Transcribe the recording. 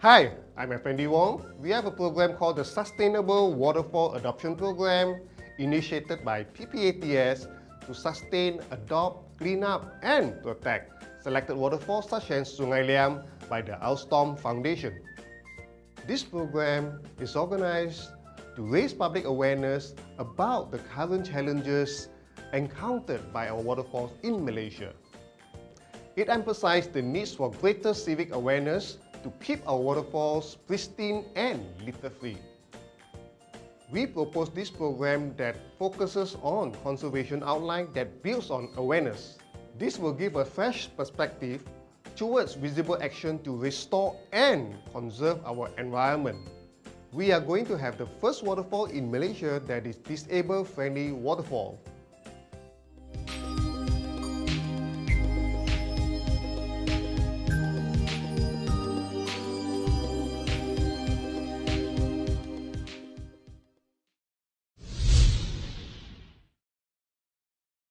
Hi, I'm Effendi Wong. We have a program called the Sustainable Waterfall Adoption Program, initiated by PPATS to sustain, adopt, clean up, and protect selected waterfalls such as Sungai Liam by the Alstom Foundation. This program is organized to raise public awareness about the current challenges encountered by our waterfalls in Malaysia. It emphasized the needs for greater civic awareness to keep our waterfalls pristine and litter-free. We propose this program that focuses on conservation outline that builds on awareness. This will give a fresh perspective towards visible action to restore and conserve our environment. We are going to have the first waterfall in Malaysia that is disabled-friendly waterfall.